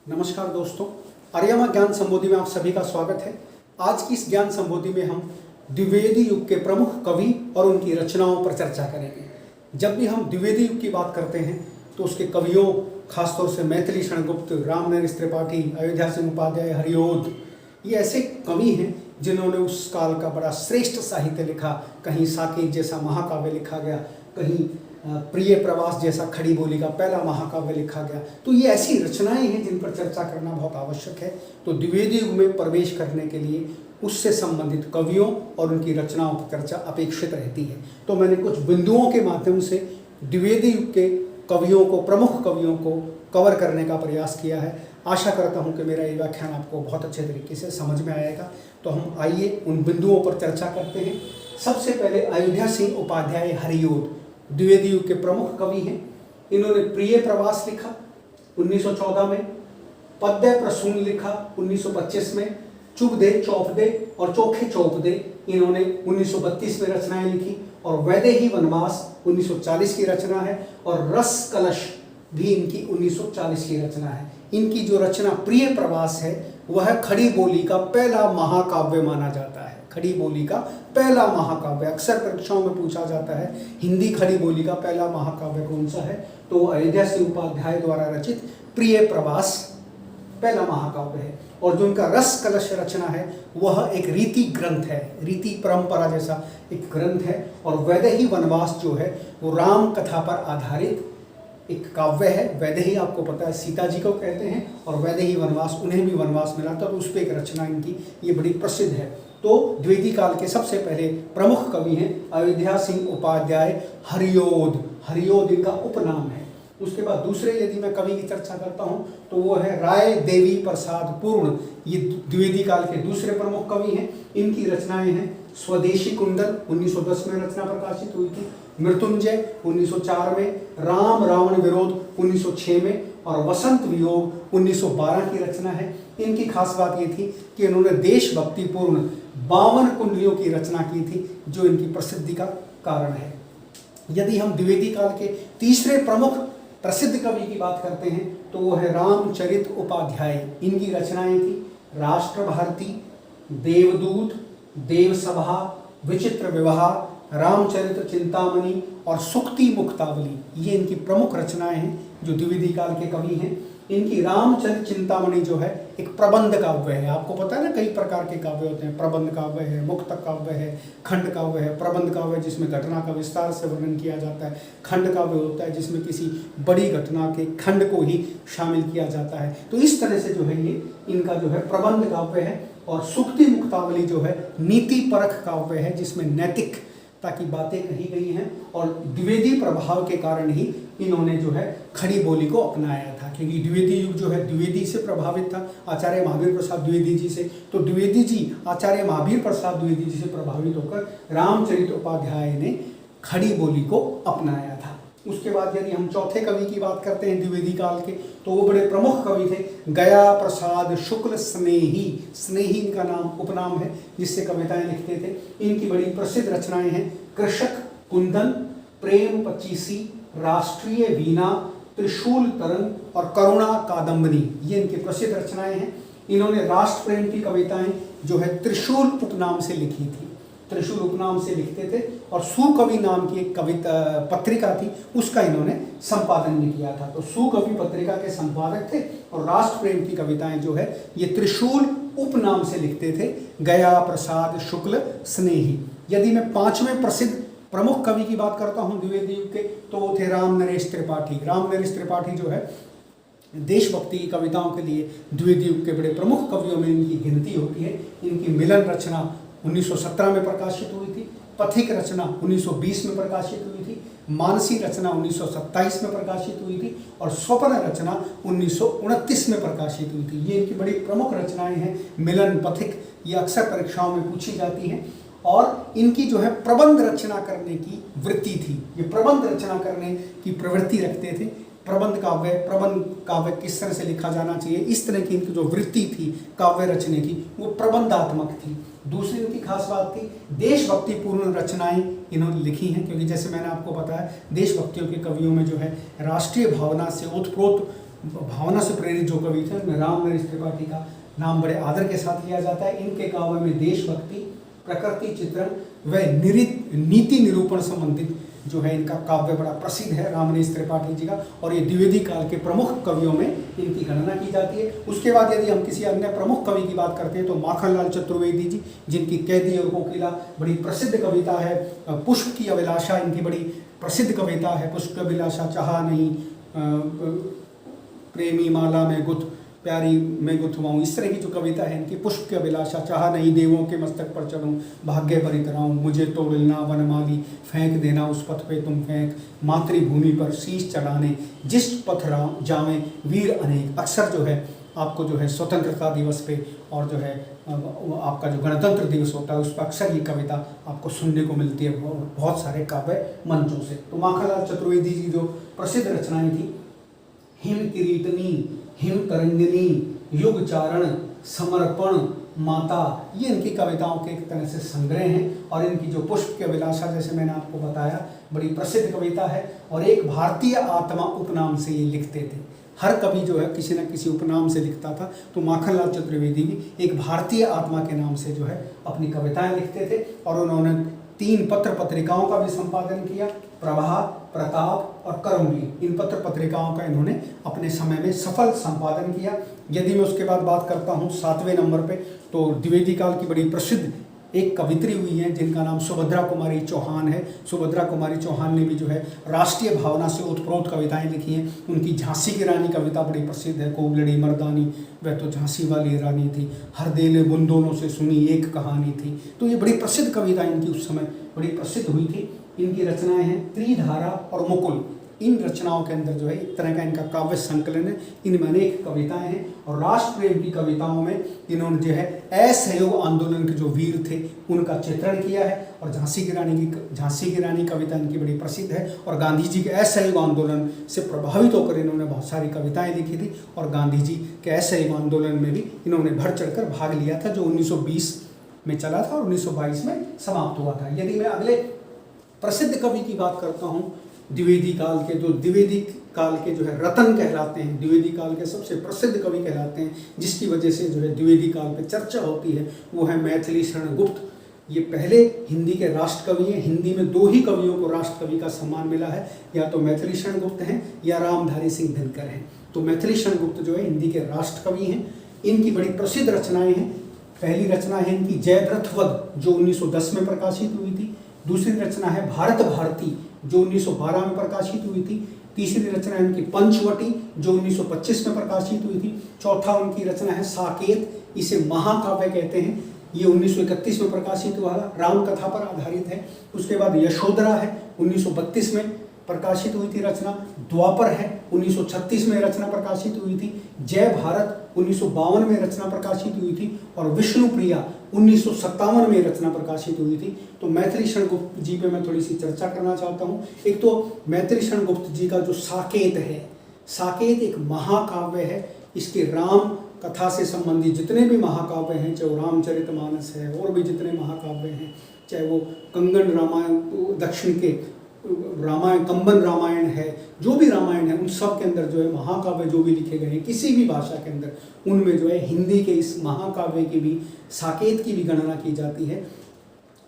नमस्कार दोस्तों, आर्यमा ज्ञान संबोधि में आप सभी का स्वागत है। आज की इस ज्ञान संबोधि में हम द्विवेदी युग के प्रमुख कवि और उनकी रचनाओं पर चर्चा करेंगे। जब भी हम द्विवेदी युग की बात करते हैं तो उसके कवियों, खासतौर से मैथिली शरणगुप्त, रामनरेश त्रिपाठी, अयोध्या सिंह उपाध्याय, हरिओद, ये ऐसे कवि हैं जिन्होंने उस काल का बड़ा श्रेष्ठ साहित्य लिखा। कहीं साकेत जैसा महाकाव्य लिखा गया, कहीं प्रिय प्रवास जैसा खड़ी बोली का पहला महाकाव्य लिखा गया। तो ये ऐसी रचनाएं हैं जिन पर चर्चा करना बहुत आवश्यक है। तो द्विवेदी युग में प्रवेश करने के लिए उससे संबंधित कवियों और उनकी रचनाओं की चर्चा अपेक्षित रहती है। तो मैंने कुछ बिंदुओं के माध्यम से द्विवेदी युग के कवियों को, प्रमुख कवियों को कवर करने का प्रयास किया है। आशा करता हूँ कि मेरा ये व्याख्यान आपको बहुत अच्छे तरीके से समझ में आएगा। तो हम आइए उन बिंदुओं पर चर्चा करते हैं। सबसे पहले अयोध्या सिंह उपाध्याय हरिओद द्विवेदी युग के प्रमुख कवि हैं। इन्होंने प्रिय प्रवास लिखा 1914 में, पद्य प्रसून लिखा 1925 में, चुप दे चौप दे और चोखे चौप दे इन्होंने 1932 में रचनाएं लिखी, और वैदेही वनवास 1940 की रचना है, और रस कलश भी इनकी 1940 की रचना है। इनकी जो रचना प्रिय प्रवास है वह खड़ी बोली का पहला महाकाव्य माना जाता है। खड़ी बोली का पहला महाकाव्य अक्सर परीक्षाओं में पूछा जाता है, हिंदी खड़ी बोली का पहला महाकाव्य कौन सा है? तो अयोध्या सिंह उपाध्याय द्वारा रचित प्रिय प्रवास पहला महाकाव्य है। और जो उनका रस कलश रचना है वह एक रीति ग्रंथ है, रीति परंपरा जैसा एक ग्रंथ है। और वैदेही वनवास जो है वो राम कथा पर आधारित एक काव्य है। वैदेही आपको पता है सीता जी को कहते हैं, और वैदेही वनवास, उन्हें भी वनवास मिला था, तो उस पर एक रचना इनकी ये बड़ी प्रसिद्ध है। तो द्विवेदी काल के सबसे पहले प्रमुख कवि हैं अयोध्या सिंह उपाध्याय हरिओद। हरिओद इनका उपनाम है। उसके बाद दूसरे यदि मैं कवि की चर्चा करता हूँ तो वो है राय देवी प्रसाद पूर्ण। ये द्विवेदी काल के दूसरे प्रमुख कवि हैं। इनकी रचनाएं हैं स्वदेशी कुंडल 1910 में रचना प्रकाशित हुई थी, मृत्युंजय 1904 में, राम रावण विरोध 1906 में, और वसंत वियोग 1912 की रचना है। इनकी खास बात ये थी कि इन्होंने देशभक्तिपूर्ण 52 कुंडलियों की रचना की थी, जो इनकी प्रसिद्धि का कारण है। यदि हम द्विवेदी काल के तीसरे प्रमुख प्रसिद्ध कवि की बात करते हैं तो वो है रामचरित उपाध्याय। इनकी रचनाएं थी राष्ट्र भारती, देवदूत, देवसभा, विचित्र विवाह, रामचरित चिंतामणि और सुक्ति मुक्तावली। ये इनकी प्रमुख रचनाएं हैं जो द्विवेदी काल के कवि हैं। इनकी रामचरित चिंतामणि जो है एक प्रबंध काव्य है। आपको पता है ना, कई प्रकार के काव्य होते हैं। प्रबंध काव्य है, मुक्तक काव्य है, खंड काव्य है। प्रबंध काव्य जिसमें घटना का विस्तार से वर्णन किया जाता है। खंड काव्य होता है जिसमें किसी बड़ी घटना के खंड को ही शामिल किया जाता है। तो इस तरह से जो है ये इनका जो है प्रबंध काव्य है। और सुक्ति मुक्तावली जो है नीति परक काव्य है, जिसमें नैतिक ताकि बातें कही गई हैं। और द्विवेदी प्रभाव के कारण ही इन्होंने जो है खड़ी बोली को अपनाया था, क्योंकि द्विवेदी युग जो है द्विवेदी से प्रभावित था, आचार्य महावीर प्रसाद द्विवेदी जी से। तो द्विवेदी जी आचार्य महावीर प्रसाद द्विवेदी जी से प्रभावित होकर रामचरित उपाध्याय ने खड़ी बोली को अपनाया था। उसके बाद यदि हम चौथे कवि की बात करते हैं द्विवेदी काल के, तो वो बड़े प्रमुख कवि थे गया प्रसाद शुक्ल स्नेही। स्नेही इनका नाम उपनाम है, जिससे कविताएं लिखते थे। इनकी बड़ी प्रसिद्ध रचनाएं हैं कृषक कुंदन, प्रेम पचीसी, राष्ट्रीय वीणा, त्रिशूल तरंग और करुणा कादम्बनी। ये इनकी प्रसिद्ध रचनाएं हैं। इन्होंने राष्ट्र प्रेम की कविताएं जो है त्रिशूल उपनाम से लिखी थी। त्रिशूल उपनाम से लिखते थे। और सुकवि नाम की एक कविता पत्रिका थी, उसका इन्होंने संपादन भी किया था। तो सुकवि पत्रिका के संपादक थे। और राष्ट्र प्रेम की कविताएं जो है ये त्रिशूल उपनाम से लिखते थे, गया प्रसाद शुक्ल स्नेही। यदि मैं पांचवें प्रसिद्ध प्रमुख कवि की बात करता हूं द्विवेदी युग के, तो वो थे रामनरेश त्रिपाठी। रामनरेश त्रिपाठी जो है देशभक्ति की कविताओं के लिए द्विवेदी युग के बड़े प्रमुख कवियों में इनकी गिनती होती है। इनकी मिलन रचना 1917 में प्रकाशित हुई थी, पथिक रचना 1920 में प्रकाशित हुई थी, मानसी रचना 1927 में प्रकाशित हुई थी, और स्वप्न रचना 1929 में प्रकाशित हुई थी। ये इनकी बड़ी प्रमुख रचनाएं हैं। मिलन, पथिक, ये अक्सर परीक्षाओं में पूछी जाती हैं। और इनकी जो है प्रबंध रचना करने की वृत्ति थी। ये प्रबंध रचना करने की प्रवृत्ति रखते थे। प्रबंध काव्य किस तरह से लिखा जाना चाहिए, इस तरह की इनकी जो वृत्ति थी काव्य रचने की, वो प्रबंधात्मक थी। दूसरी इनकी खास बात थी देशभक्तिपूर्ण रचनाएं इन्होंने लिखी हैं, क्योंकि जैसे मैंने आपको बताया देशभक्तियों के कवियों में जो है राष्ट्रीय भावना से ओतप्रोत भावना से प्रेरित जो कवि थे उनमें राम नरेश त्रिपाठी का नाम बड़े आदर के साथ लिया जाता है। इनके काव्य में देशभक्ति, प्रकृति चित्रण व नीति निरूपण संबंधित जो है इनका काव्य बड़ा प्रसिद्ध है राम नरेश त्रिपाठी जी का, और ये द्विवेदी काल के प्रमुख कवियों में इनकी गणना की जाती है। उसके बाद यदि हम किसी अन्य प्रमुख कवि की बात करते हैं तो माखनलाल चतुर्वेदी जी, जिनकी कैदी और कोकिला बड़ी प्रसिद्ध कविता है। पुष्प की अभिलाषा इनकी बड़ी प्रसिद्ध कविता है। पुष्प की अभिलाषा, चाहा नहीं, प्रेमी माला में गुथ, प्यारी मैं गुथवाऊँ, इस तरह की जो कविता है इनकी। पुष्प की अभिलाषा, चाहा नहीं देवों के मस्तक पर चढ़ूँ, भाग्य पर इतराऊँ, मुझे तोड़ना वनमाली, फेंक देना उस पथ पे तुम फेंक, मातृभूमि पर शीश चढ़ाने, जिस पथ जावें वीर अनेक। अक्सर जो है आपको जो है स्वतंत्रता दिवस पे और जो है आपका जो गणतंत्र दिवस होता है उस पर अक्सर ये कविता आपको सुनने को मिलती है बहुत सारे काव्य मंचों से। तो माखनलाल चतुर्वेदी जी जो प्रसिद्ध रचनाएं थी, हिम किरीटनी, हिम तरंगिनी, युग चारण, समर्पण, माता, ये इनकी कविताओं के एक तरह से संग्रह हैं। और इनकी जो पुष्प की अभिलाषा, जैसे मैंने आपको बताया, बड़ी प्रसिद्ध कविता है। और एक भारतीय आत्मा उपनाम से ये लिखते थे। हर कवि जो है किसी न किसी उपनाम से लिखता था, तो माखनलाल चतुर्वेदी भी एक भारतीय आत्मा के नाम से जो है अपनी कविताएं लिखते थे। और उन्होंने 3 पत्र पत्रिकाओं का भी संपादन किया, प्रभा, प्रताप और कर्मवीर। इन पत्र पत्रिकाओं का इन्होंने अपने समय में सफल संपादन किया। यदि मैं उसके बाद बात करता हूँ 7वें नंबर पे, तो द्विवेदी काल की बड़ी प्रसिद्ध एक कवित्री हुई है जिनका नाम सुभद्रा कुमारी चौहान है। सुभद्रा कुमारी चौहान ने भी जो है राष्ट्रीय भावना से ओतप्रोत कविताएं लिखी हैं। उनकी झांसी की रानी कविता बड़ी प्रसिद्ध है। कोबलड़ी मर्दानी, वह तो झांसी वाली रानी थी, हर दिल बुंदोनों से सुनी एक कहानी थी। तो ये बड़ी प्रसिद्ध कविता इनकी उस समय बड़ी प्रसिद्ध हुई थी। इनकी रचनाएं हैं त्रिधारा और मुकुल। इन रचनाओं के अंदर जो है एक तरह का इनका काव्य संकलन है। इनमें अनेक कविताएं हैं। और राष्ट्र प्रेम की कविताओं में इन्होंने जो है असहयोग आंदोलन के जो वीर थे उनका चित्रण किया है। और झांसी की रानी कविता इनकी बड़ी प्रसिद्ध है। और गांधी जी के असहयोग आंदोलन से प्रभावित होकर इन्होंने बहुत सारी कविताएं लिखी थी। और गांधी जी के असहयोग आंदोलन में भी इन्होंने बढ़ चढ़कर भाग लिया था, जो 1920 में चला था और 1922 में समाप्त हुआ था। यदि मैं अगले प्रसिद्ध कवि की बात करता हूँ द्विवेदी काल के, जो द्विवेदी काल के जो है रतन कहलाते हैं, द्विवेदी काल के सबसे प्रसिद्ध कवि कहलाते हैं, जिसकी वजह से जो है द्विवेदी काल पे चर्चा होती है, वो है मैथिली शरण गुप्त। ये पहले हिंदी के राष्ट्र कवि हैं। हिंदी में 2 ही कवियों को राष्ट्र कवि का सम्मान मिला है, या तो मैथिली शरण गुप्त हैं या रामधारी सिंह दिनकर हैं। तो मैथिली शरण गुप्त जो है हिंदी के राष्ट्र कवि हैं। इनकी बड़ी प्रसिद्ध रचनाएं हैं। पहली रचना है इनकी जयद्रथ वध, जो 1910 में प्रकाशित हुई थी। दूसरी रचना है भारत भारती, जो 1912 में प्रकाशित हुई थी। तीसरी रचना है उनकी पंचवटी, जो 1925 में प्रकाशित हुई थी। चौथा उनकी रचना है साकेत, इसे महाकाव्य कहते हैं। ये 1931 में प्रकाशित हुआ, राम कथा पर आधारित है। उसके बाद यशोधरा है, 1932 में प्रकाशित हुई थी रचना। द्वापर है, 1936 में रचना प्रकाशित हुई थी। जय भारत 1952 में रचना प्रकाशित हुई थी। और विष्णुप्रिया 1957 में रचना प्रकाशित हुई थी। तो मैथिली शरण गुप्त जी पे मैं थोड़ी सी चर्चा करना चाहता हूँ। एक तो मैथिली शरण गुप्त जी का जो साकेत है, साकेत एक महाकाव्य है। इसके राम कथा से संबंधित जितने भी महाकाव्य हैं, चाहे वो रामचरितमानस है और भी जितने महाकाव्य हैं, चाहे वो कंगन रामायण, दक्षिण के रामायण, कंबन रामायण है, जो भी रामायण है, उन सब के अंदर जो है महाकाव्य जो भी लिखे गए हैं किसी भी भाषा के अंदर, उनमें जो है हिंदी के इस महाकाव्य की भी, साकेत की भी गणना की जाती है।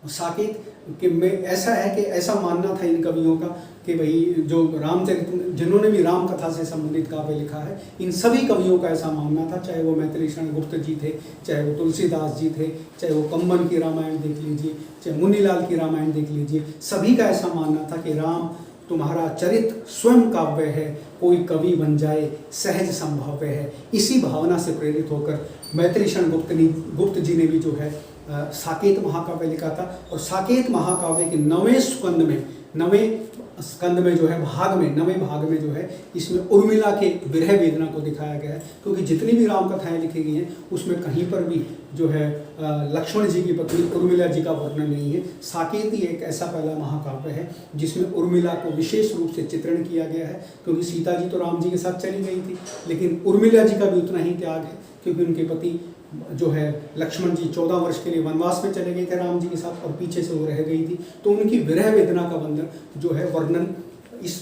साकेत के में ऐसा है कि ऐसा मानना था इन कवियों का कि भाई जो रामचरित, जिन्होंने भी राम कथा से संबंधित काव्य लिखा है, इन सभी कवियों का ऐसा मानना था, चाहे वो मैथिली शरण गुप्त जी थे, चाहे वो तुलसीदास जी थे, चाहे वो कंबन की रामायण देख लीजिए, चाहे मुन्नीलाल की रामायण देख लीजिए, सभी का ऐसा मानना था कि राम तुम्हारा चरित स्वयं काव्य है, कोई कवि बन जाए सहज संभव्य है। इसी भावना से प्रेरित होकर मैथिली शरण गुप्त जी ने भी जो है साकेत महाकाव्य लिखा था। और साकेत महाकाव्य के 9वें स्कंद में जो है नवे भाग में जो है इसमें उर्मिला के विरह वेदना को दिखाया गया है। क्योंकि जितनी भी राम कथाएं लिखी गई हैं उसमें कहीं पर भी जो है लक्ष्मण जी की पत्नी उर्मिला जी का वर्णन नहीं है। साकेत ही एक ऐसा पहला महाकाव्य है जिसमें उर्मिला को विशेष रूप से चित्रण किया गया है। क्योंकि सीता जी तो राम जी के साथ चली गई थी, लेकिन उर्मिला जी का भी उतना ही त्याग है, क्योंकि उनके पति जो है लक्ष्मण जी 14 वर्ष के लिए वनवास में चले गए थे राम जी के साथ, और पीछे से वो रह गई थी। तो उनकी विरह वेदना का बंधन जो है वर्णन इस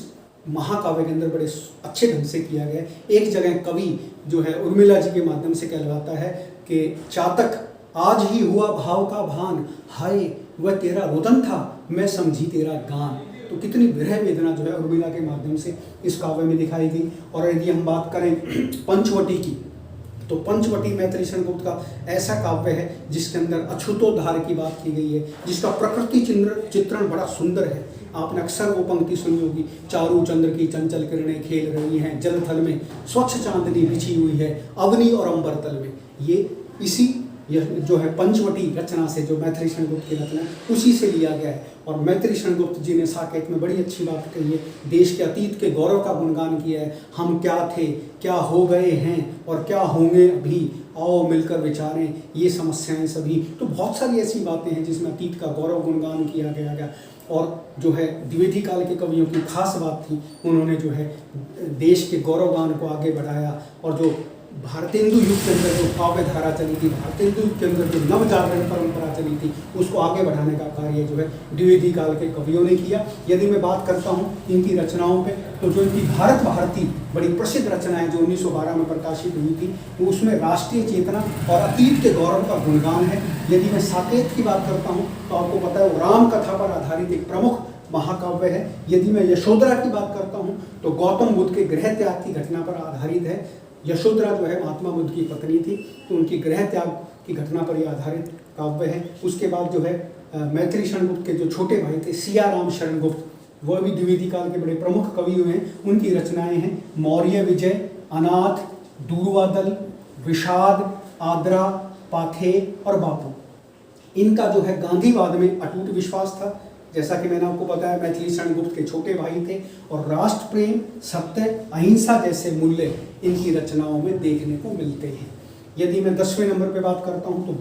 महाकाव्य के अंदर बड़े अच्छे ढंग से किया गया है। एक जगह कवि जो है उर्मिला जी के माध्यम से कहलवाता है कि चातक आज ही हुआ भाव का भान, हाय वह तेरा रुदन था मैं समझी तेरा गान। तो कितनी विरह वेदना जो है उर्मिला के माध्यम से इस काव्य में दिखाई गई। और यदि हम बात करें पंचवटी की, तो पंचवटी मैथिली शरण गुप्त का ऐसा काव्य है जिसके अंदर अछूतोद्धार की बात की गई है, जिसका प्रकृति चित्रण बड़ा सुंदर है। आपने अक्सर वो पंक्ति सुनी होगी, चारू चंद्र की चंचल किरणें खेल रही हैं जल थल में, स्वच्छ चांदनी बिछी हुई है अवनी और अंबर तल में। ये इसी यह जो है पंचवटी रचना से, जो मैथिली शरण गुप्त की रचना है उसी से लिया गया है। और मैथिली शरण गुप्त जी ने साकेत में बड़ी अच्छी बात कही है, देश के अतीत के गौरव का गुणगान किया है। हम क्या थे, क्या हो गए हैं और क्या होंगे अभी, आओ मिलकर विचारें ये समस्याएं सभी। तो बहुत सारी ऐसी बातें हैं जिसमें अतीत का गौरव गुणगान किया गया। और जो है द्विवेदी काल के कवियों की खास बात थी, उन्होंने जो है देश के गौरवगान को आगे बढ़ाया। और जो भारतेंदु युग के अंदर जो काव्य धारा चली थी, भारतेंदु युग के अंदर जो नवजागरण परंपरा चली थी, उसको आगे बढ़ाने का कार्य जो है द्विवेदी काल के कवियों ने किया। यदि मैं बात करता हूँ इनकी रचनाओं पे, तो जो इनकी भारत भारती बड़ी प्रसिद्ध रचना है जो 1912 में प्रकाशित हुई थी, तो उसमें राष्ट्रीय चेतना और अतीत के गौरव का गुणगान है। यदि मैं साकेत की बात करता हूँ तो आपको पता है वो राम कथा पर आधारित एक प्रमुख महाकाव्य है। यदि मैं यशोधरा की बात करता हूँ तो गौतम बुद्ध के गृह त्याग की घटना पर आधारित है। यशोधरा जो है महात्मा बुद्ध की पत्नी थी, तो उनकी गृह त्याग की घटना पर यह आधारित काव्य है। उसके बाद जो है मैथिली शरण गुप्त के जो छोटे भाई थे सियाराम शरण गुप्त, वह भी द्विवेदी काल के बड़े प्रमुख कवि हुए हैं। उनकी रचनाएं हैं मौर्य विजय, अनाथ, दूरवादल, विषाद, आद्रा, पाथे और बापू। इनका जो है गांधीवाद में अटूट विश्वास था। जैसा कि मैंने आपको बताया मैथिली शरण गुप्त के छोटे भाई थे। और राष्ट्र प्रेम, सत्य, अहिंसा जैसे मूल्य इनकी रचनाओं में देखने को मिलते हैं। यदि मैं 10वें नंबर पे बात करता हूं तो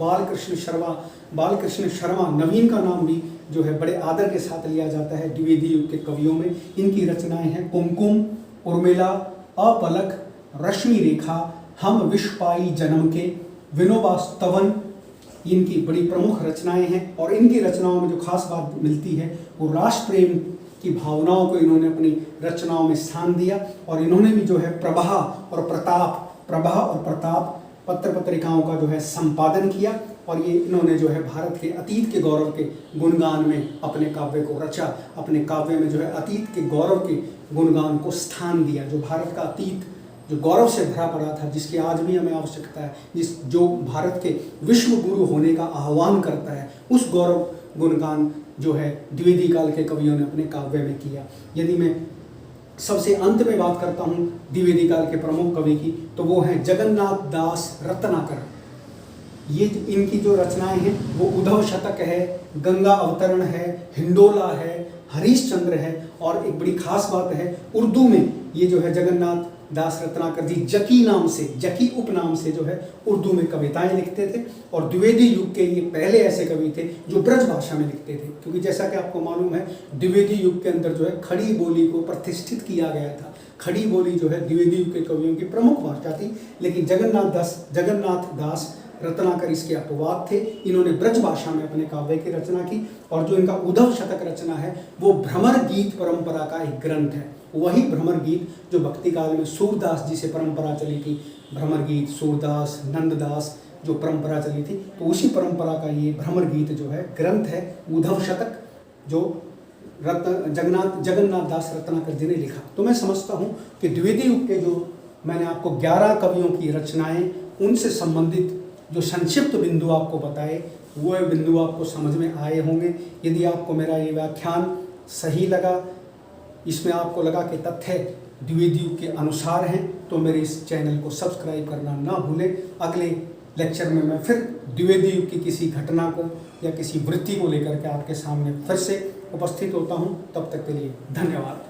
बालकृष्ण शर्मा नवीन का नाम भी जो है बड़े आदर के साथ लिया जाता है द्विवेदी युग के कवियों में। इनकी रचनाएं हैं कुमकुम, उर्मिला, अपलक, रश्मि रेखा, हम विश्व पाई जन्म के, विनोबा स्तवन, इनकी बड़ी प्रमुख रचनाएं हैं। और इनकी रचनाओं में जो खास बात मिलती है वो राष्ट्र प्रेम की भावनाओं को इन्होंने अपनी रचनाओं में स्थान दिया। और इन्होंने भी जो है प्रभा और प्रताप पत्र पत्रिकाओं का जो है संपादन किया। और ये इन्होंने जो है भारत के अतीत के गौरव के गुणगान में अपने काव्य को रचा। अपने काव्य में जो है अतीत के गौरव के गुणगान को स्थान दिया। जो भारत का अतीत जो गौरव से भरा पड़ा था, जिसकी आज भी हमें आवश्यकता है, जो भारत के विश्व गुरु होने का आह्वान करता है, उस गौरव गुणगान जो है द्विवेदी काल के कवियों ने अपने काव्य में किया। यदि मैं सबसे अंत में बात करता हूँ द्विवेदी काल के प्रमुख कवि की, तो वो हैं जगन्नाथ दास रत्नाकर। ये इनकी जो रचनाएं हैं वो उद्धव शतक है, गंगा अवतरण है, हिंडोला है, हरीशचंद्र है। और एक बड़ी खास बात है, उर्दू में ये जो है जगन्नाथ दास रत्नाकर जी जकी उपनाम से जो है उर्दू में कविताएं लिखते थे। और द्विवेदी युग के ये पहले ऐसे कवि थे जो ब्रज भाषा में लिखते थे, क्योंकि जैसा कि आपको मालूम है द्विवेदी युग के अंदर जो है खड़ी बोली को प्रतिष्ठित किया गया था। खड़ी बोली जो है द्विवेदी युग के कवियों की प्रमुख भाषा थी। लेकिन जगन्नाथ दास रत्नाकर इसके अपवाद थे। इन्होंने ब्रज भाषा में अपने काव्य की रचना की। और जो इनका उद्धव शतक रचना है वो भ्रमर गीत परंपरा का एक ग्रंथ है। वही भ्रमर गीत जो भक्ति काल में सूरदास जी से परंपरा चली थी, भ्रमर गीत, सूरदास, नंददास जो परंपरा चली थी, तो उसी परंपरा का ये भ्रमर गीत जो है ग्रंथ है उद्धव शतक, जो जगन्नाथ दास रत्नाकर जी ने लिखा। तो मैं समझता हूँ कि द्विवेदी युग के जो मैंने आपको 11 कवियों की रचनाएं, उनसे संबंधित जो संक्षिप्त बिंदु आपको बताए, वो बिंदु आपको समझ में आए होंगे। यदि आपको मेरा ये व्याख्यान सही लगा, इसमें आपको लगा कि तथ्य द्विवेदी युग के अनुसार हैं, तो मेरे इस चैनल को सब्सक्राइब करना ना भूलें। अगले लेक्चर में मैं फिर द्विवेदी युग की किसी घटना को या किसी वृत्ति को लेकर के आपके सामने फिर से उपस्थित होता हूँ। तब तक के लिए धन्यवाद।